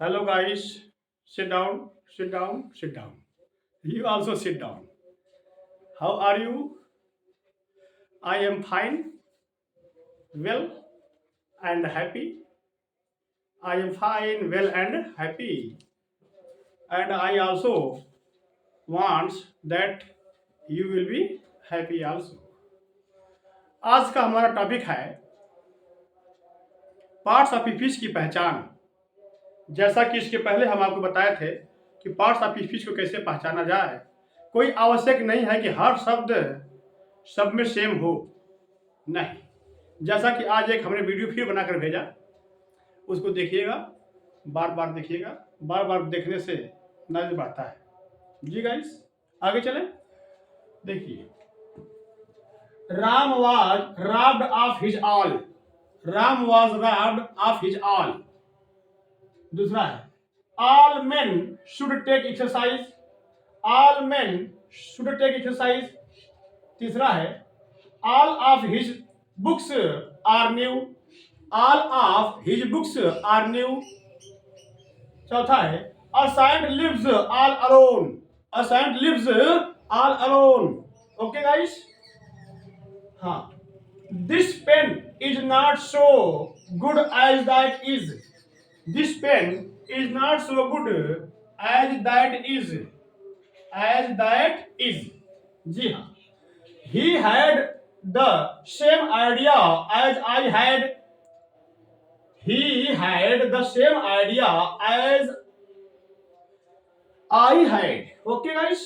Hello guys, sit down, sit down, sit down. You also sit down. How are you? I am fine, well, and happy. I am fine, well, and happy. And I also want that you will be happy also. आज का हमारा topic है parts of speech की पहचान। जैसा कि इसके पहले हम आपको बताए थे कि पार्ट्स ऑफ स्पीच को कैसे पहचाना जाए। कोई आवश्यक नहीं है कि हर शब्द सब में सेम हो, नहीं। जैसा कि आज एक हमने वीडियो फिर बनाकर भेजा, उसको देखिएगा, बार बार देखिएगा। बार बार देखने से नॉलेज बढ़ता है। जी गाइस, आगे चले। देखिए, Ram was robbed of his all. Ram was robbed of his all. दूसरा है all men should take exercise. All men should take exercise. तीसरा है all of his books are new. All of his books are new. चौथा है a saint lives all alone। A saint lives all alone। Okay guys. हाँ, this pen is not so good as that is. This pen is not so good as that is. As that is. जी हाँ, he had the same idea as I had। He had the same idea as I had। Okay guys,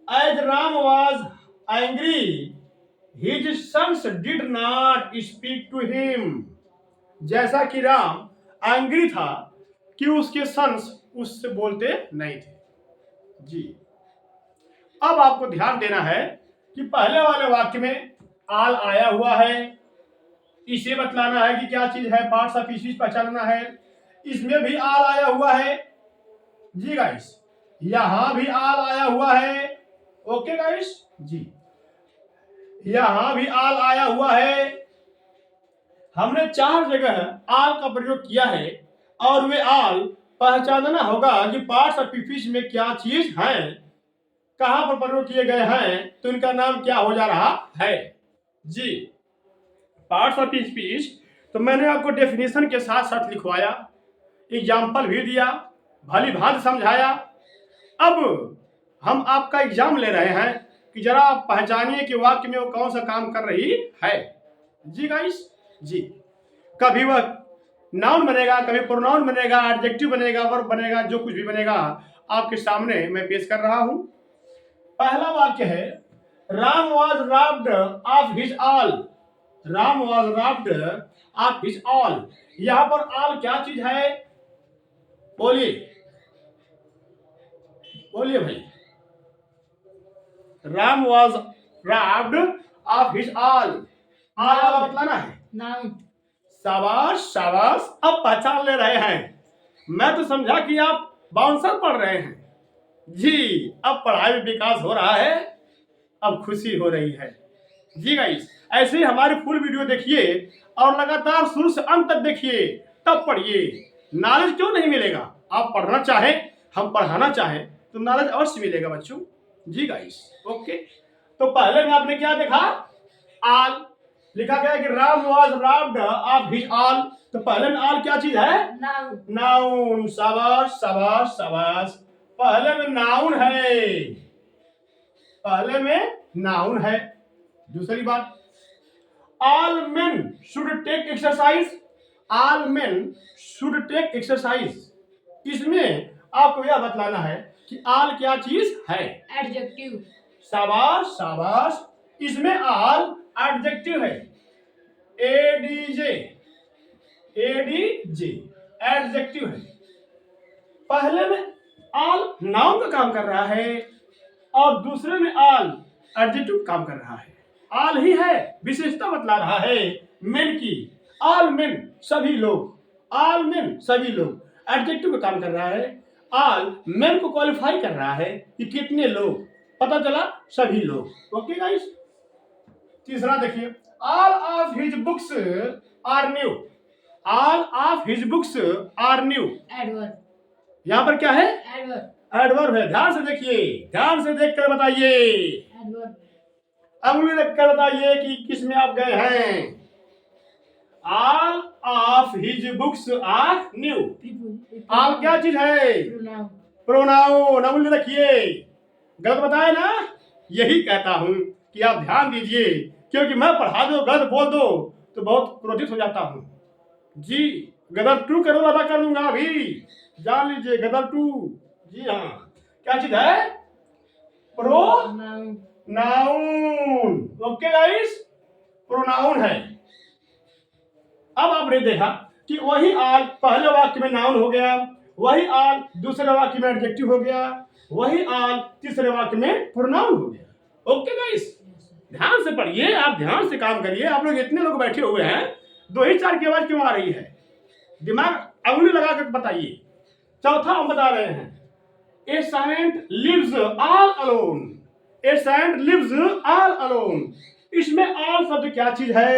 as Ram was angry, his sons did not speak to him। जैसा कि Ram angry था कि उसके sons उससे बोलते नहीं थे। जी, अब आपको ध्यान देना है कि पहले वाले वाक्य में आल आया हुआ है, इसे बतलाना है कि क्या चीज है, पार्ट्स ऑफ स्पीच पहचानना है। इसमें भी आल आया हुआ है। जी गाइस, यहां भी आल आया हुआ है। ओके गाइस जी, यहां भी आल आया हुआ है। हमने 4 जगह आल का प्रयोग किया है और वे आल पहचानना होगा कि पार्ट्स ऑफ स्पीच में क्या चीज है, कहां पर प्रयोग किए गए हैं, तो इनका नाम क्या हो जा रहा है। जी, पार्ट्स ऑफ स्पीच तो मैंने आपको डेफिनेशन के साथ साथ लिखवाया, एग्जाम्पल भी दिया, भली भांति समझाया। अब हम आपका एग्जाम ले रहे हैं कि जरा आप पहचानिए कि वाक्य में वो कौन सा काम कर रही है। जी गाइस जी, कभी वह नाउन बनेगा, कभी प्रोनाउन बनेगा, एडजेक्टिव बनेगा, वर्ब बनेगा, जो कुछ भी बनेगा आपके सामने मैं पेश कर रहा हूं। पहला वाक्य है Ram was robbed of his all. Ram was robbed of his all. यहां पर ऑल क्या चीज है, बोलिए बोलिए भाई। Ram was robbed of his all. All वाला बतलाना है। नाउन। शाबाश शाबाश, अब पहचान ले रहे हैं। मैं तो समझा कि आप बाउंसर पढ़ रहे हैं। जी, अब पढ़ाई में विकास हो रहा है, अब खुशी हो रही है। जी गाइस, ऐसे ही हमारी फुल वीडियो देखिए और लगातार शुरू से अंत तक देखिए, तब पढ़िए। नॉलेज क्यों नहीं मिलेगा? आप पढ़ना चाहें, हम पढ़ाना चाहें तो नॉलेज अवश्य मिलेगा बच्चों। जी गाइस ओके, तो पहले में आपने क्या देखा, आल लिखा गया कि Ram was robbed of his all. तो पहले में ऑल क्या चीज है, नाउन। नाउन, शाबाश शाबाश शाबाश, पहले में नाउन है, पहले में नाउन है। दूसरी बात, all men should take exercise. All men should take exercise, इसमें आपको यह बतलाना है कि ऑल क्या चीज है, एडजेक्टिव। शाबाश शाबाश, इसमें ऑल एडजेक्टिव है, एडीजे। एडीजे एडजेक्टिव है। पहले में ऑल नाउन का काम कर रहा है और दूसरे में ऑल एडजेक्टिव काम कर रहा है। ऑल ही है, विशेषता बतला रहा है मेन की। ऑल मेन सभी लोग, ऑल मेन सभी लोग, एडजेक्टिव में काम कर रहा है। ऑल मेन को क्वालिफाई कर रहा है कि कितने लोग, पता चला सभी लोग। ओके गाइस, तीसरा देखिए, all of his books are new. All of his books are new. Adverb. यहाँ पर क्या है? एडवर्ब। एडवर्ब है। ध्यान से देखिए, ध्यान से देखकर बताइए। एडवर्ब। अब उंगली रखकर बताइए कि किस में आप गए हैं। All of his books are new. All क्या चीज है? प्रोनाउन। प्रोनाउन। अब उंगली रखिए। गलत बताया ना? यही कहता हूं कि आप ध्यान दीजिए, क्योंकि मैं पढ़ा दो गलत बोल दो तो बहुत क्रोधित हो जाता हूं। जी, गदर 2 करोड़ अदा कर दूंगा अभी, जान लीजिए। गदर 2, जी हाँ। क्या चीज है? Pronoun. Noun. Okay guys, pronoun है। अब आपने देखा कि वही आल पहले वाक्य में नाउन हो गया, वही आल दूसरे वाक्य में एडजेक्टिव हो गया, वही आल तीसरे वाक्य में प्रोनाउन हो गया। ओके गाइस, ध्यान से पढ़िए, आप ध्यान से काम करिए। आप लोग इतने लोग बैठे हुए हैं, 2 ही 4 की आवाज क्यों आ रही है? दिमाग उंगली लगा कर बताइए। चौथा हम बता रहे हैं, ए saint lives all alone। ए saint lives all alone। इसमें all शब्द क्या चीज है?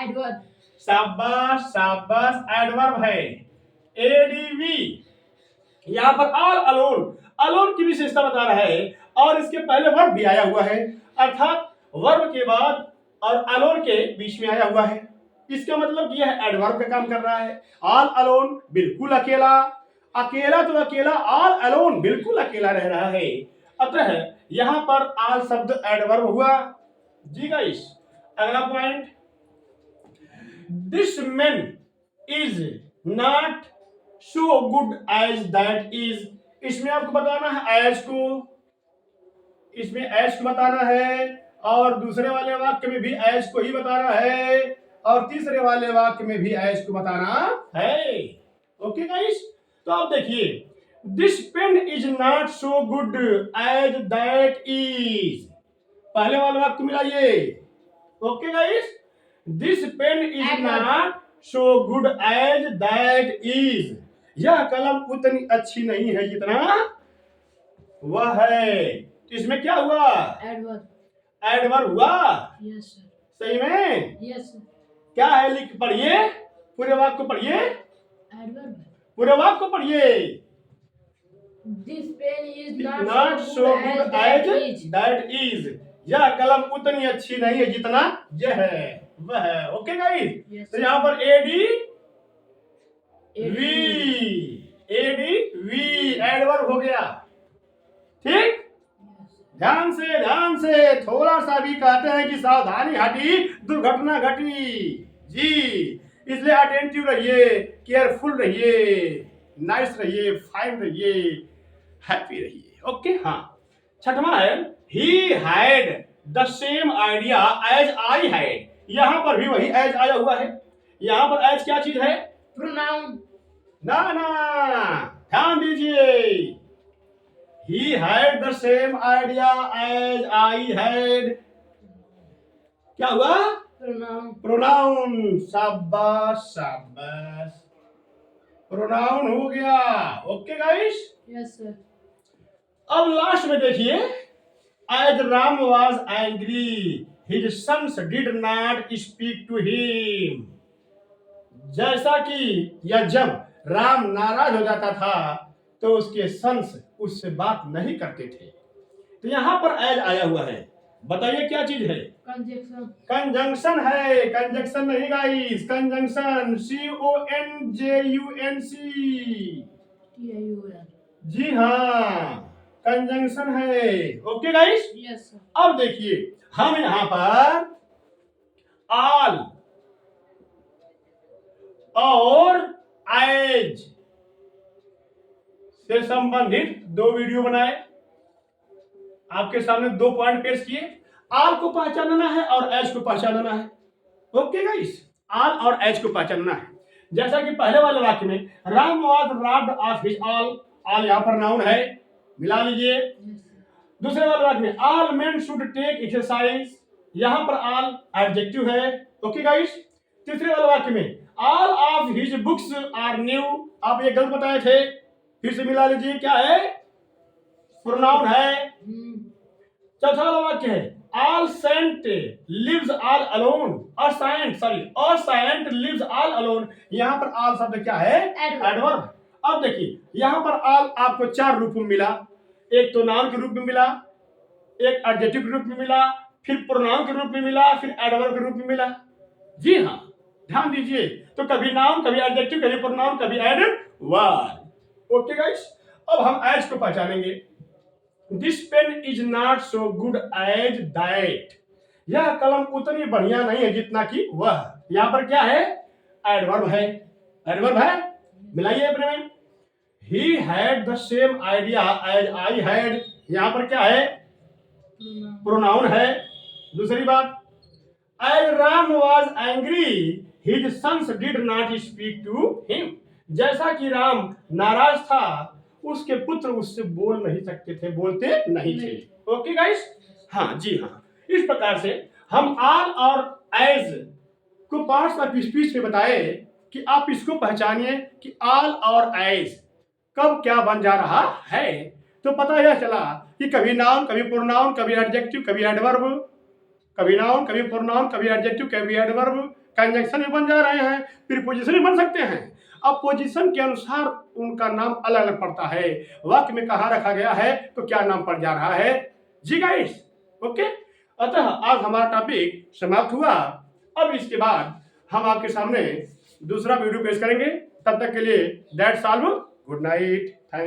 एडवर्ब। शाबाश शाबाश, एडवर्ब है। एडीवी। यहाँ पर ऑल अलोन, अलोन की विशेषता बता रहा है, और इसके पहले वर्ब भी आया हुआ है, अर्थात वर्ब के बाद और अलोन के बीच में आया हुआ है। इसका मतलब यह एडवर्ब का काम कर रहा है। ऑल अलोन, बिल्कुल अकेला। अकेला तो अकेला, ऑल अलोन बिल्कुल अकेला रह रहा है। अतः यहाँ पर ऑल शब्द एडवर्ब हुआ। जी गाइस, अगला point, this man is not so good as that is. इसमें आपको बताना है एज को, इसमें एज को बताना है, और दूसरे वाले वाक्य में भी एज को ही बताना है, और तीसरे वाले वाक्य में भी एज को बताना है। ओके गाइस, तो आप देखिए, this pen is not so good as that is. पहले वाले वाक्य को मिलाइए। Okay guys, this pen is not so good as that is. यह कलम उतनी अच्छी नहीं है जितना वह है। तो इसमें क्या हुआ? एडवर्ब। एडवर्ब हुआ। Yes sir. सही में? Yes sir. क्या है? लिख पढ़िए, पूरे वाक्य को पढ़िए, एडवर्ब। पूरे वाक्य को पढ़िए। This pen is not so good as that is. यह कलम उतनी अच्छी नहीं है जितना यह है, वह है। ओके गाइस, तो यहाँ पर A D V, A D V adverb हो गया। ठीक, ध्यान से थोड़ा सा भी कहते हैं कि सावधानी हटी दुर्घटना घटी। जी, इसलिए अटेंटिव रहिए, केयरफुल रहिए, नाइस रहिए, फाइन रहिए, हैप्पी रहिए। ओके, हाँ। छठवां है, he had the same idea as I had. यहां पर भी वही एज आया हुआ है। यहां पर एज क्या चीज है? प्रोनाउन। ना ना, ध्यान दीजिए। He had the same idea as I had। क्या हुआ? प्रोनाउन। प्रोनाउन। शाबाश शाबाश, प्रोनाउन हो गया। Okay guys, yes sir. अब लास्ट में देखिए, as Ram was angry, his sons did not speak to him। जैसा कि या जब राम नाराज हो जाता था तो उसके सन्स उससे बात नहीं करते थे। तो यहां पर एज आया हुआ है, बताइए क्या चीज है? कंजंक्शन। कंजंक्शन है। कंजंक्शन नहीं गाइस, कंजंक्शन, CONJUNC। जी हाँ, कंजंक्शन है। Okay guys, yes sir. अब देखिए, हम यहां पर ऑल और एज से संबंधित 2 वीडियो बनाए, आपके सामने 2 पॉइंट पेश किए। आल को पहचानना है और एज को पहचानना है। ओके गाइस, आल और एज को पहचानना है। जैसा कि पहले वाले वाक्य में Ram was robbed of his all, all यहां पर नाउन है, मिला लीजिए। दूसरे वाले वाक्य में all men should take exercise, यहां पर ऑल एडजेक्टिव है। ओके गाइस, तीसरे वाले वाक्य में all of his books are new, आप ये गलत बताए थे, फिर से मिला लीजिए, क्या है? प्रोनाउन है। चौथा वाला वाक्य है all saint lives all alone, or saint lives all alone। यहाँ पर all शब्द क्या है? Adverb। एडवर्ब। अब देखिए यहाँ पर all आपको 4 रूप में मिला, एक तो नाउन के रूप में मिला, एक एडजेक्टिव के रूप में मिला, फिर प्रोनाउन के रूप में मिला, फिर एडवर्ब के रूप में मिला। जी हाँ, ध्यान दीजिए, तो कभी नाउन, कभी एडजेक्टिव, कभी प्रोनाउन, कभी एडवर्ब। ओके गाइस, अब हम एज को पहचानेंगे। This pen is not so good as that. यह कलम उतनी बढ़िया नहीं है जितना कि वह। यहां पर क्या है? एडवर्ब है। एडवर्ब है, मिलाइए अपने में। He had the same idea as I had. यहां पर क्या है? Pronoun। प्रोनाउन है। दूसरी बात, as Ram was angry his sons did not speak to him. जैसा कि राम नाराज था, उसके पुत्र उससे बोल नहीं सकते थे, बोलते नहीं थे। ओके गाइस, हाँ जी हाँ, इस प्रकार से हम ऑल और एज को पार्ट्स ऑफ स्पीच में बताए कि आप इसको पहचानिए कि ऑल और एज कब क्या बन जा रहा है। तो पता यह चला कि कभी नाउन, कभी प्रोनाउन, कभी एडजेक्टिव, कभी एडवर्ब, कभी नाउन, कभी प्रोनाउन, कभी एडजेक्टिव, कभी एडवर्ब कंजंक्शन में बन जा रहे हैं, प्रीपोजिशन में बन सकते हैं। अब पोजीशन के अनुसार उनका नाम अलग अलग पड़ता है। वाक्य में कहाँ रखा गया है तो क्या नाम पड़ जा रहा है। जी गाइस, ओके। अतः आज हमारा टॉपिक समाप्त हुआ। अब इसके बाद हम आपके सामने दूसरा वीडियो पेश करेंगे। तब तक के लिए दैट्स ऑल, गुड नाइट।